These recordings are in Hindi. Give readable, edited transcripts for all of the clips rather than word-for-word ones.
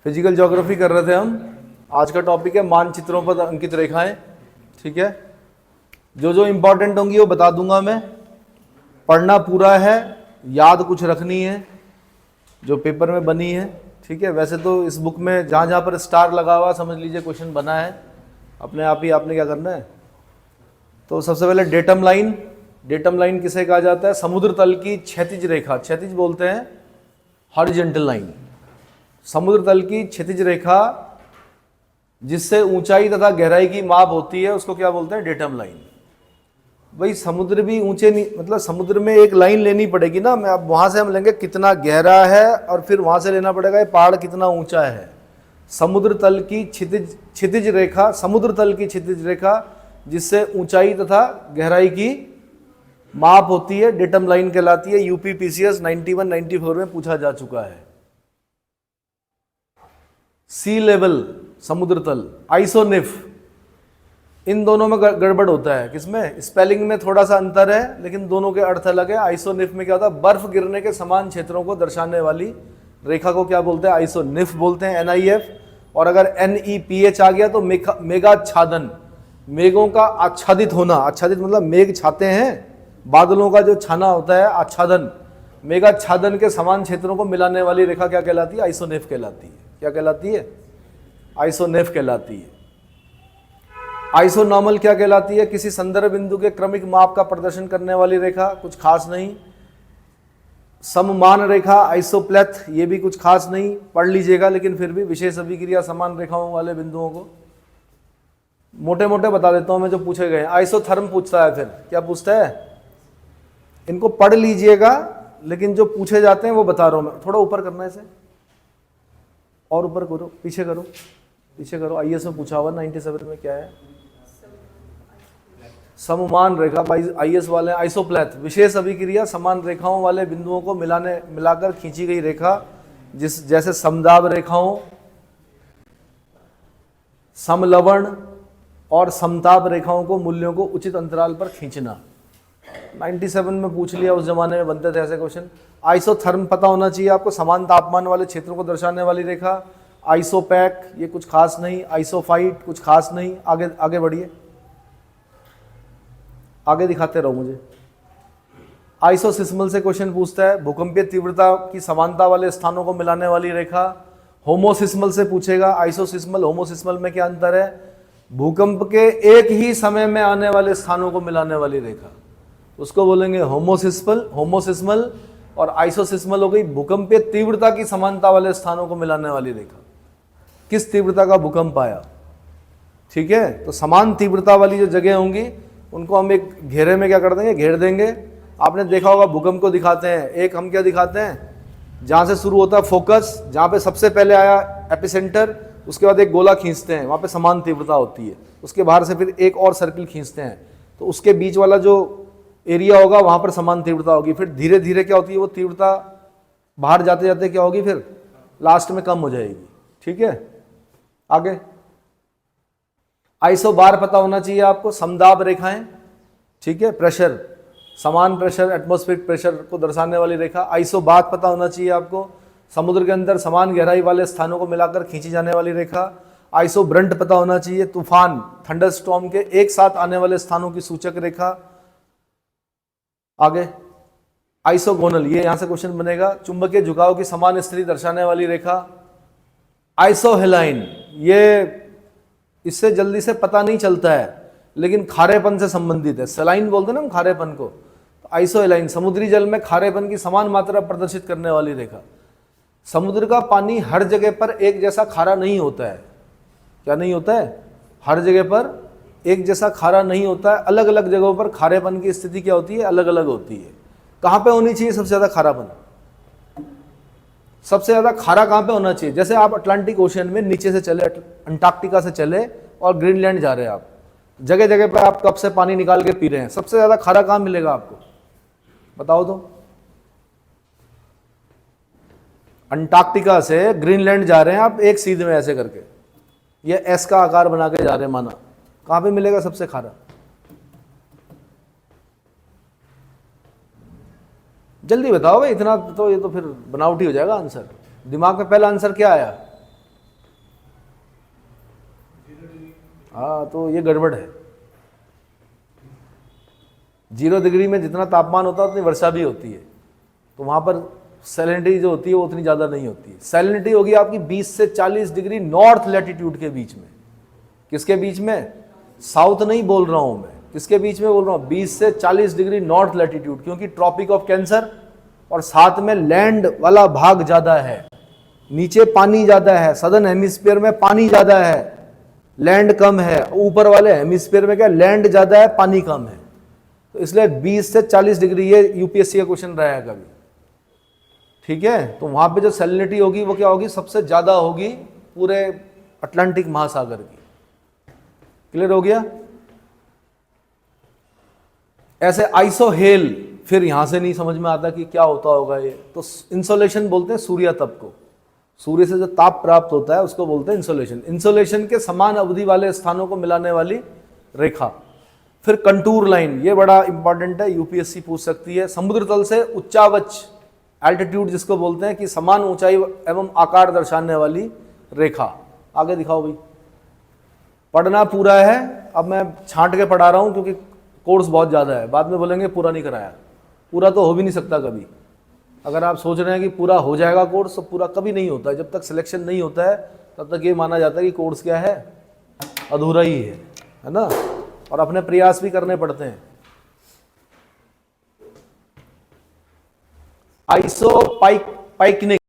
फिजिकल ज्योग्राफी कर रहे थे हम। आज का टॉपिक है मानचित्रों पर अंकित रेखाएं। ठीक है, जो जो इंपॉर्टेंट होंगी वो बता दूंगा मैं। पढ़ना पूरा है, याद कुछ रखनी है जो पेपर में बनी है। ठीक है, वैसे तो इस बुक में जहाँ जहाँ पर स्टार लगा हुआ समझ लीजिए क्वेश्चन बना है, अपने आप ही आपने क्या करना है। तो सबसे पहले डेटम लाइन। डेटम लाइन किसे कहा जाता है? समुद्र तल की क्षैतिज रेखा, क्षैतिज बोलते हैं हॉरिजॉन्टल लाइन। समुद्र तल की क्षैतिज रेखा जिससे ऊंचाई तथा गहराई की माप होती है उसको क्या बोलते हैं? Datum line. भाई समुद्र भी ऊंचे नहीं, मतलब समुद्र में एक लाइन लेनी पड़ेगी ना। मैं अब वहां से हम लेंगे कितना गहरा है और फिर वहां से लेना पड़ेगा ये पहाड़ कितना ऊंचा है। समुद्र तल की क्षितिज रेखा, समुद्र तल की क्षितिज रेखा जिससे ऊंचाई तथा गहराई की माप होती है डेटम लाइन कहलाती है। यूपीपीसीएस 91-94 में पूछा जा चुका है। सी लेवल समुद्र तल, आइसोनिफ, इन दोनों में गड़बड़ होता है। किसमें? स्पेलिंग में थोड़ा सा अंतर है लेकिन दोनों के अर्थ अलग है। आइसोनिफ में क्या होता है? बर्फ गिरने के समान क्षेत्रों को दर्शाने वाली रेखा को क्या बोलते हैं? आइसोनिफ बोलते हैं, NIF। और अगर NEPH आ गया तो मेघाच्छादन, मेघों का आच्छादित होना। आच्छादित मतलब मेघ छाते हैं, बादलों का जो छाना होता है आच्छादन। मेघाच्छादन के समान क्षेत्रों को मिलाने वाली रेखा क्या कहलाती है? आइसोनिफ कहलाती है। क्या कहलाती है? आइसोनिफ कहलाती है। आइसोनॉर्मल क्या कहलाती है? किसी संदर्भ बिंदु के क्रमिक माप का प्रदर्शन करने वाली रेखा, कुछ खास नहीं। सममान रेखा, आइसोप्लेथ, ये भी कुछ खास नहीं, पढ़ लीजिएगा लेकिन फिर भी विशेष अभिक्रिया समान रेखाओं वाले बिंदुओं को मोटे मोटे बता देता हूं मैं जो पूछे गए। आइसोथर्म पूछता है, फिर क्या पूछता है? इनको पढ़ लीजिएगा लेकिन जो पूछे जाते हैं वो बता रहा हूं मैं। थोड़ा ऊपर करना है इसे, और ऊपर करो, पीछे करो, पीछे करो। IAS में पूछा हुआ 97 में क्या है? सममान रेखा। IAS वाले आइसोप्लेथ, विशेष अभिक्रिया समान रेखाओं वाले बिंदुओं को मिलाकर खींची गई रेखा, जिस जैसे समदाब रेखाओं, समलवण और समताप रेखाओं को मूल्यों को उचित अंतराल पर खींचना। 97 में पूछ लिया, उस जमाने में बनते थे ऐसे क्वेश्चन। आइसोथर्म पता होना चाहिए आपको, समान तापमान वाले क्षेत्रों को दर्शाने वाली रेखा। आइसोपैक, ये कुछ खास नहीं। आइसोफाइट, कुछ खास नहीं। आगे आगे बढ़िए, आगे दिखाते रहो मुझे। आइसोसिस्मल से क्वेश्चन पूछता है, भूकंपीय तीव्रता की समानता वाले स्थानों को मिलाने वाली रेखा। होमोसिस्मल से पूछेगा, आइसोसिस्मल होमोसिस्मल में क्या अंतर है? भूकंप के एक ही समय में आने वाले स्थानों को मिलाने वाली रेखा, उसको बोलेंगे होमोसिस्मल। और आइसोसिस्मल हो गई भूकंपीय तीव्रता की समानता वाले स्थानों को मिलाने वाली रेखा, किस तीव्रता का भूकंप आया। ठीक है, तो समान तीव्रता वाली जो जगह होंगी उनको हम एक घेरे में क्या कर देंगे? घेर देंगे। आपने देखा होगा भूकंप को दिखाते हैं, एक हम क्या दिखाते हैं? जहां से शुरू होता है फोकस, जहां पे सबसे पहले आया एपिसेंटर, उसके बाद एक गोला खींचते हैं, वहां पे समान तीव्रता होती है। उसके बाहर से फिर एक और सर्किल खींचते हैं, तो उसके बीच वाला जो एरिया होगा वहां पर समान तीव्रता होगी। फिर धीरे धीरे क्या होती है? वो तीव्रता बाहर जाते जाते क्या होगी? फिर लास्ट में कम हो जाएगी। ठीक है, आगे। आइसो बार पता होना चाहिए आपको, समदाब रेखाएं। ठीक है, प्रेशर, समान प्रेशर, एटमॉस्फेरिक प्रेशर को दर्शाने वाली रेखा। आइसो बात पता होना चाहिए आपको, समुद्र के अंदर समान गहराई वाले स्थानों को मिलाकर खींची जाने वाली रेखा। आइसो ब्रंट पता होना चाहिए, तूफान, थंडरस्टॉर्म के एक साथ आने वाले स्थानों की सूचक रेखा। आगे आइसोगोनल, ये यहां से क्वेश्चन बनेगा, चुंबकीय झुकाव की समान स्थिति दर्शाने वाली रेखा। आइसोहेलाइन, ये इससे जल्दी से पता नहीं चलता है लेकिन खारेपन से संबंधित है। सलाइन बोलते हैं ना हम खारेपन को, तो आइसोहेलाइन समुद्री जल में खारेपन की समान मात्रा प्रदर्शित करने वाली रेखा। समुद्र का पानी हर जगह पर एक जैसा खारा नहीं होता है। क्या नहीं होता है? हर जगह पर एक जैसा खारा नहीं होता है, अलग अलग जगहों पर खारेपन की स्थिति क्या होती है? अलग अलग होती है। कहाँ पे होनी चाहिए सबसे ज्यादा खारापन? सबसे ज्यादा खारा कहाँ पे होना चाहिए? जैसे आप अटलांटिक ओशियन में नीचे से चले, अंटार्कटिका से चले और ग्रीनलैंड जा रहे हैं, आप जगह जगह पर आप कप से पानी निकाल के पी रहे हैं, सबसे ज्यादा खारा कहाँ मिलेगा आपको? बताओ तो। अंटार्कटिका से ग्रीनलैंड जा रहे हैं आप एक सीध में ऐसे करके, ये एस का आकार बना के जा रहे हैं माना, कहां पे मिलेगा सबसे खारा? जल्दी बताओ भाई, इतना तो ये तो फिर बनावटी हो जाएगा आंसर। दिमाग में पहला आंसर क्या आया? हाँ, तो ये गड़बड़ है। 0 डिग्री में जितना तापमान होता है उतनी वर्षा भी होती है, तो वहाँ पर सैलिनिटी जो होती है वो उतनी ज़्यादा नहीं होती है। सैलिनिटी होगी आपकी 20 से 40 डिग्री नॉर्थ लैटिट्यूड के बीच में। किसके बीच में? साउथ नहीं बोल रहा हूँ मैं, किसके बीच में बोल रहा हूँ? 20 से 40 डिग्री नॉर्थ लैटिट्यूड, क्योंकि ट्रॉपिक ऑफ कैंसर और साथ में लैंड वाला भाग ज़्यादा है, नीचे पानी ज़्यादा है। सदर्न हेमिस्फीयर में पानी ज़्यादा है, लैंड कम है। ऊपर वाले हेमिस्फीयर में क्या, लैंड ज़्यादा है, पानी कम है। तो इसलिए 20 से 40 डिग्री, ये यूपीएससी का क्वेश्चन रहा है कभी, ठीक है। तो वहां पे जो सैलिनिटी होगी वो क्या होगी? सबसे ज्यादा होगी पूरे अटलांटिक महासागर की। क्लियर हो गया? ऐसे आइसोहेल, फिर यहां से नहीं समझ में आता कि क्या होता होगा ये। तो इंसोलेशन बोलते हैं सूर्य तप को, सूर्य से जो ताप प्राप्त होता है उसको बोलते हैं इंसोलेशन। इंसोलेशन के समान अवधि वाले स्थानों को मिलाने वाली रेखा। फिर कंटूर लाइन, ये बड़ा इंपॉर्टेंट है, यूपीएससी पूछ सकती है। समुद्र तल से उच्चावच, एल्टीट्यूड जिसको बोलते हैं, कि समान ऊंचाई एवं आकार दर्शाने वाली रेखा। आगे दिखाओ भाई। पढ़ना पूरा है, अब मैं छांट के पढ़ा रहा हूं क्योंकि कोर्स बहुत ज़्यादा है, बाद में बोलेंगे पूरा नहीं कराया। पूरा तो हो भी नहीं सकता कभी। अगर आप सोच रहे हैं कि पूरा हो जाएगा कोर्स, तो पूरा कभी नहीं होता है। जब तक सिलेक्शन नहीं होता है तब तक ये माना जाता है कि कोर्स क्या है, अधूरा ही है ना। और अपने प्रयास भी करने पड़ते हैं। आइसोपाइकनिक,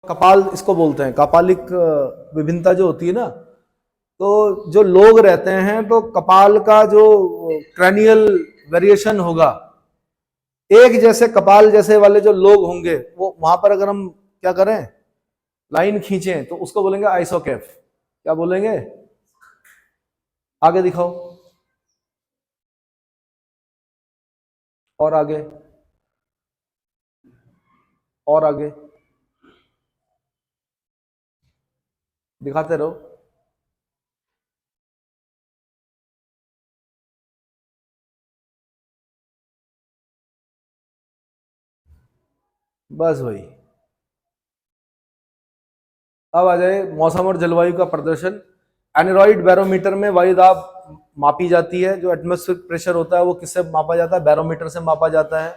कपाल इसको बोलते हैं। कपालिक विभिन्नता जो होती है ना, तो जो लोग रहते हैं तो कपाल का जो क्रैनियल वेरिएशन होगा, एक जैसे कपाल जैसे वाले जो लोग होंगे, वो वहां पर अगर हम क्या करें, लाइन खींचें, तो उसको बोलेंगे आइसोकेफ। क्या बोलेंगे? आगे दिखाओ, और आगे, और आगे दिखाते रहो। बस भाई। अब आ जाए मौसम और जलवायु का प्रदर्शन। एनेरॉइड बैरोमीटर में वायु दाब मापी जाती है। जो एटमॉस्फेरिक प्रेशर होता है वो किससे मापा जाता है? बैरोमीटर से मापा जाता है।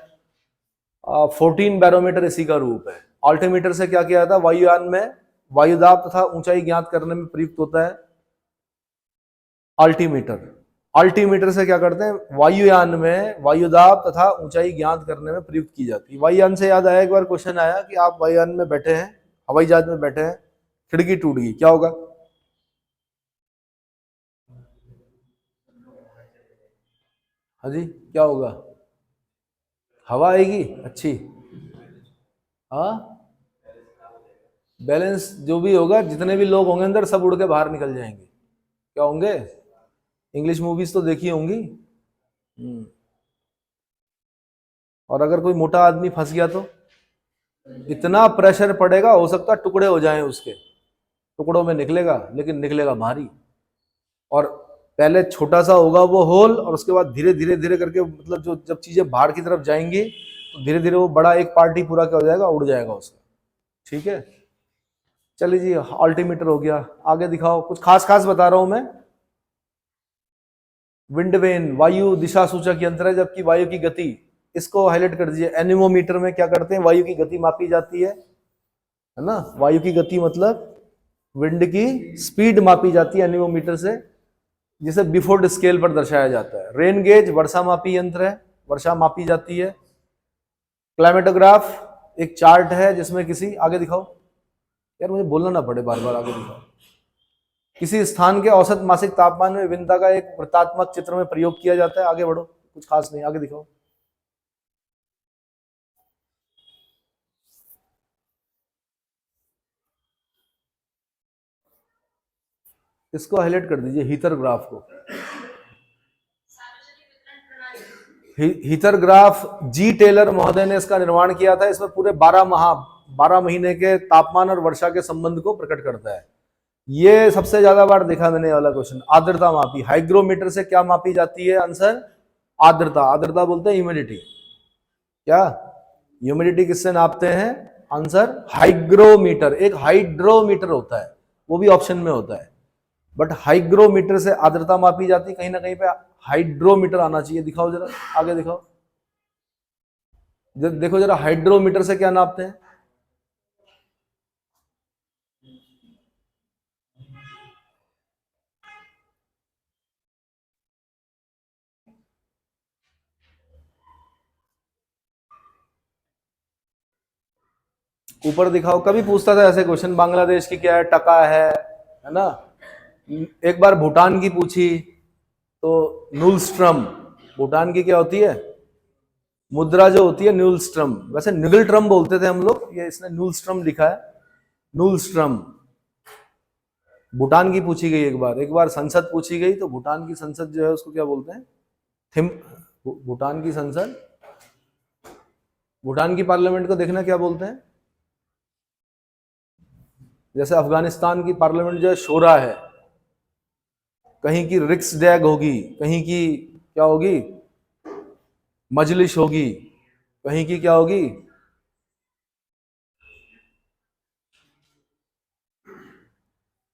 14 बैरोमीटर इसी का रूप है। ऑल्टीमीटर से क्या किया जाता है? वायुयान में वायु दाब तथा ऊंचाई ज्ञात करने में प्रयुक्त होता है अल्टीमीटर। अल्टीमीटर से क्या करते हैं? वायुयान में वायुदाब तथा ऊंचाई ज्ञात करने में प्रयुक्त की जाती है। वायुयान से याद आया, एक बार क्वेश्चन आया कि आप वायुयान में बैठे हैं, हवाई जहाज में बैठे हैं, खिड़की टूट गई, क्या होगा? हाँ जी, क्या होगा? हवा आएगी अच्छी। हाँ, बैलेंस जो भी होगा, जितने भी लोग होंगे अंदर, सब उड़ के बाहर निकल जाएंगे। क्या होंगे? इंग्लिश मूवीज तो देखी होंगी। और अगर कोई मोटा आदमी फंस गया तो इतना प्रेशर पड़ेगा, हो सकता है टुकड़े हो जाएं, उसके टुकड़ों में निकलेगा, लेकिन निकलेगा भारी। और पहले छोटा सा होगा वो होल, और उसके बाद धीरे धीरे धीरे करके, मतलब जो जब चीजें बाहर की तरफ जाएंगी तो धीरे धीरे वो बड़ा एक पार्टी पूरा क्या हो जाएगा, उड़ जाएगा उसका। ठीक है, चलिए जी, अल्टीमीटर हो गया। आगे दिखाओ, कुछ खास खास बता रहा हूं मैं। विंड वेन वायु दिशा सूचक यंत्र है, जबकि वायु की गति, इसको हाईलाइट कर दीजिए। एनीमोमीटर में क्या करते हैं, वायु की गति मापी जाती है ना। वायु की गति मतलब विंड की स्पीड मापी जाती है एनीमोमीटर से, जिसे बिफोर्ड स्केल पर दर्शाया जाता है। रेन गेज वर्षा मापी यंत्र है, वर्षा मापी जाती है। क्लाइमेटोग्राफ एक चार्ट है जिसमें किसी, आगे दिखाओ यार, मुझे बोलना ना पड़े बार बार, आगे दिखाओ। किसी स्थान के औसत मासिक तापमान में विभिन्नता का एक वृत्तात्मक चित्र में प्रयोग किया जाता है। आगे बढ़ो, कुछ खास नहीं, आगे दिखाओ। इसको हाईलाइट कर दीजिए, हीटर ग्राफ को। हीटर ग्राफ जी टेलर महोदय ने इसका निर्माण किया था। इसमें पूरे 12 महीने के तापमान और वर्षा के संबंध को प्रकट करता है। ये सबसे ज्यादा बार देखा मैंने ये वाला क्वेश्चन। आर्द्रता मापी, हाइग्रोमीटर से क्या मापी जाती है? आंसर आर्द्रता। आर्द्रता बोलते हैं ह्यूमिडिटी। क्या ह्यूमिडिटी किससे नापते हैं? Answer hygrometer. एक हाइड्रोमीटर होता है, वो भी ऑप्शन में होता है, बट हाइग्रोमीटर से आर्द्रता मापी जाती है। कहीं ना कहीं पे हाइड्रोमीटर आना चाहिए। दिखाओ जरा, आगे दिखाओ। देखो जरा, हाइड्रोमीटर से क्या नापते हैं? ऊपर दिखाओ। कभी पूछता था ऐसे क्वेश्चन, बांग्लादेश की क्या है? टका है ना। एक बार भूटान की पूछी तो न्यूलस्ट्रम। भूटान की क्या होती है? मुद्रा जो होती है न्यूलस्ट्रम। वैसे निगलट्रम बोलते थे हम लोग, ये इसने न्यूलस्ट्रम लिखा है, न्यूलस्ट्रम। भूटान की पूछी गई एक बार संसद पूछी गई, तो भूटान की संसद जो है उसको क्या बोलते हैं? थिम। भूटान की संसद, भूटान की पार्लियामेंट को देखना क्या बोलते हैं? जैसे अफगानिस्तान की पार्लियामेंट जो है शोरा है, कहीं की रिक्स डैग होगी, कहीं की क्या होगी? मजलिस होगी, कहीं की क्या होगी?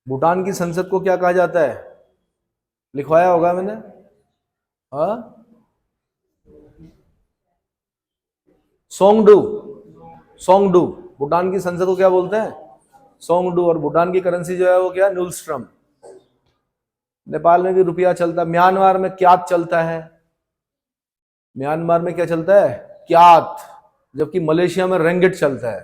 भूटान की संसद को क्या कहा जाता है? लिखवाया होगा मैंने। हाँ, सोंगडू। सोंगडू। भूटान की संसद को क्या बोलते हैं? सोंगडू। और भूटान की करेंसी जो है वो क्या? न्यूलस्ट्रम। नेपाल में भी रुपया चलता है। म्यांमार में क्यात चलता है। म्यांमार में क्या चलता है? क्यात। जबकि मलेशिया में रेंगेट चलता है।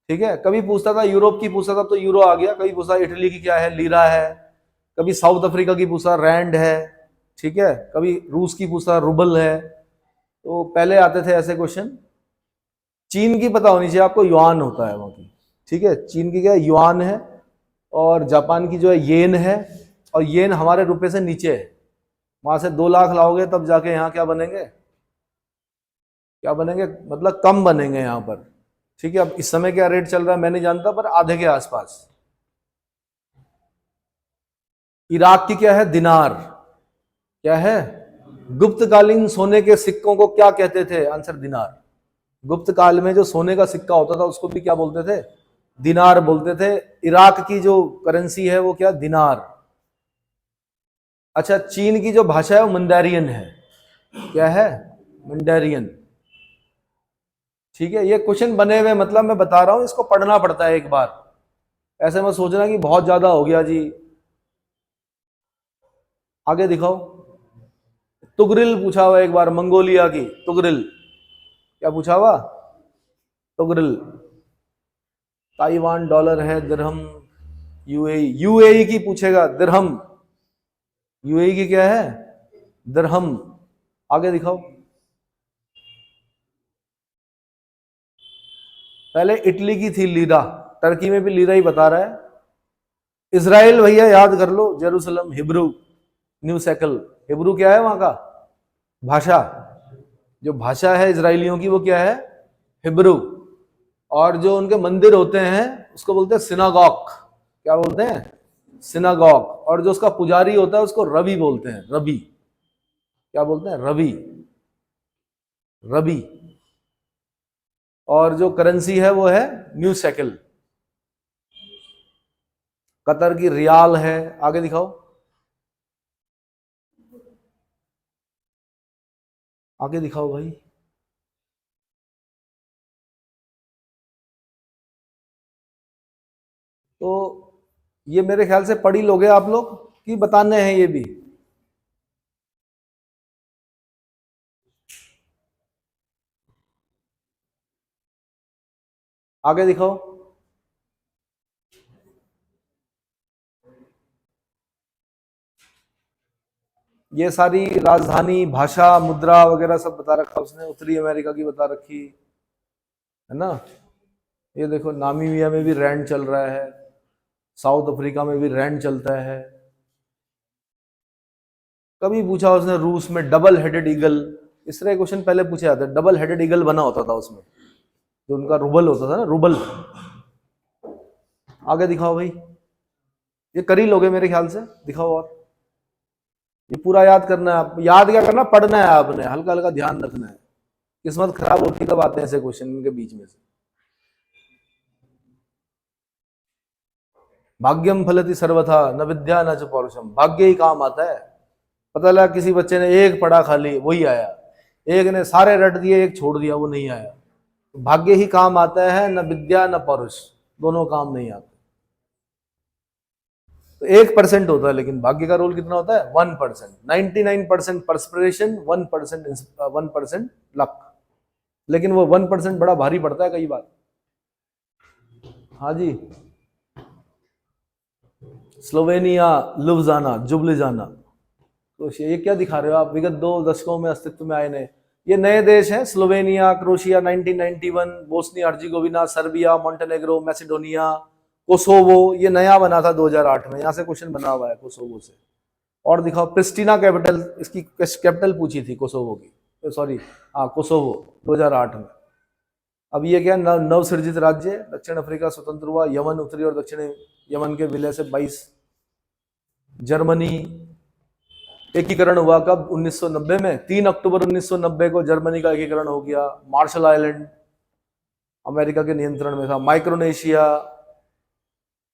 ठीक है, कभी पूछता था यूरोप की, पूछता था तो यूरो आ गया। कभी पूछता इटली की क्या है? लीरा है। कभी साउथ अफ्रीका की पूछता रैंड है। ठीक है, कभी रूस की पूछता रूबल है। तो पहले आते थे ऐसे क्वेश्चन। चीन की पता होनी चाहिए आपको, युआन होता है वहां की। ठीक है, चीन की क्या है? युआन है। और जापान की जो है येन है। और येन हमारे रुपए से नीचे है। वहां से 2 लाख लाओगे तब जाके यहाँ क्या बनेंगे? क्या बनेंगे? मतलब कम बनेंगे यहाँ पर। ठीक है, अब इस समय क्या रेट चल रहा है मैं नहीं जानता, पर आधे के आसपास। इराक की क्या है? दिनार। क्या है? गुप्तकालीन सोने के सिक्कों को क्या कहते थे? आंसर दिनार। गुप्त काल में जो सोने का सिक्का होता था उसको भी क्या बोलते थे? दिनार बोलते थे। इराक की जो करेंसी है वो क्या? दिनार। अच्छा, चीन की जो भाषा है वो मंडेरियन है। क्या है? मंडेरियन। ठीक है, ये क्वेश्चन बने हुए, मतलब मैं बता रहा हूं, इसको पढ़ना पड़ता है एक बार। ऐसे मत सोचना कि बहुत ज्यादा हो गया जी। आगे दिखाओ। तुगरिल पूछा हुआ एक बार, मंगोलिया की तुगरिल। क्या पूछा हुआ? तुगरिल। ताइवान डॉलर है, दिरहम। यूएई, यूएई की पूछेगा, दिरहम। यूएई की क्या है? दिरहम। आगे दिखाओ। पहले इटली की थी लीरा, टर्की में भी लीरा ही बता रहा है। इसराइल भैया याद कर लो, जेरूसलम, हिब्रू, न्यू सैकल। हिब्रू क्या है वहां का? भाषा। जो भाषा है इसराइलियों की वो क्या है? हिब्रू। और जो उनके मंदिर होते हैं उसको बोलते हैं सिनागॉग। क्या बोलते हैं? सिनागॉग। और जो उसका पुजारी होता है उसको रवि बोलते हैं, रवि। क्या बोलते हैं? रवि। रवि। और जो करेंसी है वो है न्यू शेकल। कतर की रियाल है। आगे दिखाओ, आगे दिखाओ भाई। तो ये मेरे ख्याल से पढ़ ही लोगे आप लोग कि बताने हैं ये भी। आगे दिखाओ। ये सारी राजधानी, भाषा, मुद्रा वगैरह सब बता रखा उसने। उत्तरी अमेरिका की बता रखी है ना। ये देखो, नामीबिया में भी रैंड चल रहा है, साउथ अफ्रीका में भी रैंड चलता है। कभी पूछा उसने रूस में डबल हेडेड ईगल, इस तरह क्वेश्चन पहले पूछे जाते हैं। डबल हेडेड ईगल बना होता था उसमें, जो उनका रूबल होता था ना, रूबल। आगे दिखाओ भाई। ये कर ही लोगे मेरे ख्याल से। दिखाओ और। ये पूरा याद करना है। आप याद क्या करना, पढ़ना है आपने, हल्का हल्का ध्यान रखना है। किस्मत खराब होती कब आते हैं ऐसे क्वेश्चन इनके बीच में से। भाग्यम फलति सर्वथा न विद्या न च पौरुषम। भाग्य ही काम आता है। पता लगा किसी बच्चे ने एक पढ़ा खाली वही आया, एक ने सारे रट दिए एक छोड़ दिया वो नहीं आया। भाग्य ही काम आता है, न विद्या न पौरुष, दोनों काम नहीं आते। तो 1% होता है, लेकिन भाग्य का रोल कितना होता है? 1%। 99% परस्पिरेशन, 1% लक। लेकिन वो 1% बड़ा भारी पड़ता है कई बार। हाँ जी, स्लोवेनिया, लुब्जाना, जुबलिजाना। तो ये क्या दिखा रहे हो आप? विगत 2 दशकों में अस्तित्व में आए नए, ये नए देश हैं। Slovenia, Croatia 1991, Bosnia Herzegovina, Serbia, Montenegro, Macedonia, Kosovo ये नया बना था 2008 में। यहाँ से क्वेश्चन बना हुआ है कोसोवो से। और दिखाओ, प्रिस्टिना कैपिटल, इसकी कैपिटल पूछी थी कोसोवो की, सॉरी हाँ कोसोवो 2008 में। अब ये क्या, नव सृजित राज्य। दक्षिण अफ्रीका स्वतंत्र हुआ, यमन उत्तरी और दक्षिणी यमन के विलय से 22। जर्मनी एकीकरण हुआ कब? 1990 में। 3 अक्टूबर 1990 को जर्मनी का एकीकरण हो गया। मार्शल आइलैंड अमेरिका के नियंत्रण में था। माइक्रोनेशिया,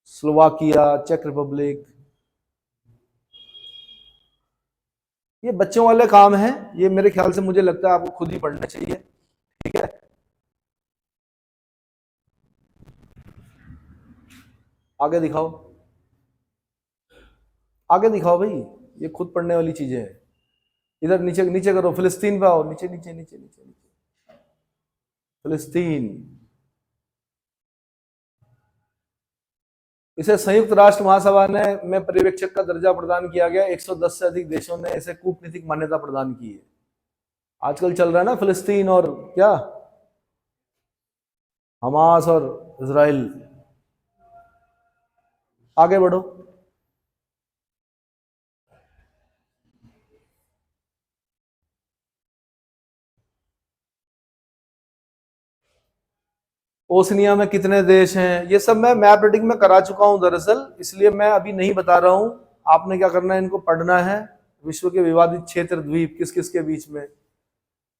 स्लोवाकिया, चेक रिपब्लिक। ये बच्चों वाले काम हैं, ये मेरे ख्याल से मुझे लगता है आपको खुद ही पढ़ना चाहिए। ठीक है, आगे दिखाओ, आगे दिखाओ भाई। ये खुद पढ़ने वाली चीजें हैं। इधर नीचे नीचे करो, फिलिस्तीन पे आओ। नीचे नीचे नीचे नीचे नीचे, फिलिस्तीन। इसे संयुक्त राष्ट्र महासभा ने में पर्यवेक्षक का दर्जा प्रदान किया गया। 110 से अधिक देशों ने इसे कूटनीतिक मान्यता प्रदान की है। आजकल चल रहा है ना फिलिस्तीन और क्या, हमास और इजराइल। आगे बढ़ो। ओसनिया में कितने देश हैं? ये सब मैं मैप रीडिंग में करा चुका हूं दरअसल, इसलिए मैं अभी नहीं बता रहा हूं। आपने क्या करना है, इनको पढ़ना है। विश्व के विवादित क्षेत्र, द्वीप किस किस के बीच में?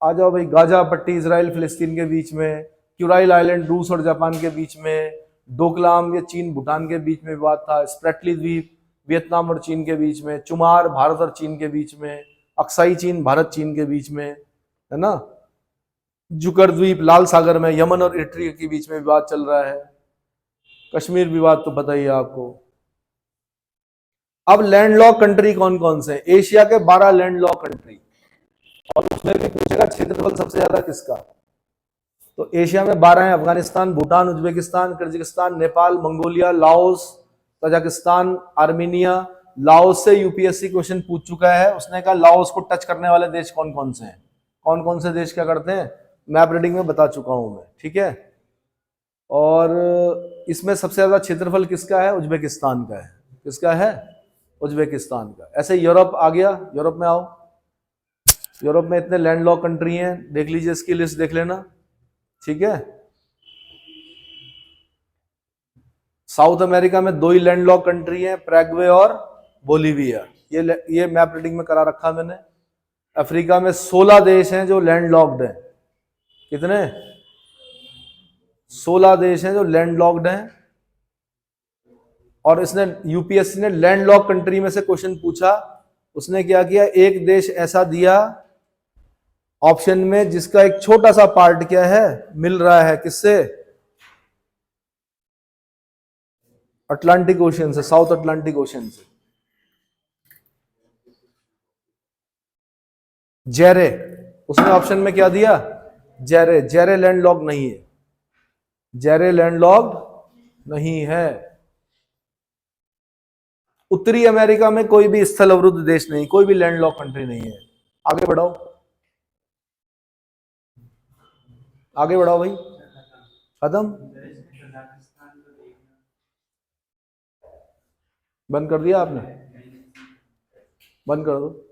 आ जाओ भाई। गाजा पट्टी इजराइल फिलिस्तीन के बीच में। क्यूराइल आइलैंड रूस और जापान के बीच में। डोकलाम ये चीन भूटान के बीच में विवाद था। स्प्रेटली द्वीप वियतनाम और चीन के बीच में। चुमार भारत और चीन के बीच में। अक्साई चीन भारत चीन के बीच में, है ना। जुकर द्वीप लाल सागर में यमन और इटली के बीच में विवाद चल रहा है। कश्मीर विवाद तो पता ही है आपको। अब लैंडलॉक कंट्री कौन कौन से? एशिया के 12 लैंडलॉक कंट्री। और उसमें भी पूछेगा क्षेत्रफल सबसे ज्यादा किसका? तो एशिया में 12 हैं। Afghanistan, Bhutan, Uzbekistan, Kyrgyzstan, Nepal, Mongolia, Laos, Tajikistan, Armenia. Laos से यूपीएससी क्वेश्चन पूछ चुका है। उसने कहा लाओस को टच करने वाले देश कौन कौन से हैं। कौन कौन से देश क्या करते हैं, मैप रीडिंग में बता चुका हूं मैं। ठीक है, और इसमें सबसे ज्यादा क्षेत्रफल किसका है? उज्बेकिस्तान का है। किसका है? उज्बेकिस्तान का। ऐसे यूरोप आ गया, यूरोप में आओ। यूरोप में इतने लैंडलॉक कंट्री हैं, देख लीजिए, इसकी लिस्ट देख लेना। ठीक है, साउथ अमेरिका में 2 ही लैंडलॉक कंट्री हैं, पैराग्वे और बोलीविया। ये मैप रीडिंग में करा रखा मैंने। अफ्रीका में 16 देश हैं जो लैंडलॉक्ड हैं। कितने? 16 देश हैं जो लैंडलॉक्ड हैं। और इसने यूपीएससी ने लैंडलॉक कंट्री में से क्वेश्चन पूछा। उसने क्या किया, एक देश ऐसा दिया ऑप्शन में जिसका एक छोटा सा पार्ट क्या है, मिल रहा है किससे, अटलांटिक ओशियन से, साउथ अटलांटिक ओशियन से। जेरे, उसने ऑप्शन में क्या दिया, जेरे। जेरे लैंडलॉक नहीं है, जेरे लैंडलॉक्ड नहीं है। उत्तरी अमेरिका में कोई भी स्थल अवरुद्ध देश नहीं, कोई भी लैंडलॉक कंट्री नहीं है। आगे बढ़ाओ, आगे बढ़ाओ भाई, खत्म, बंद कर दिया आपने, बंद कर दो।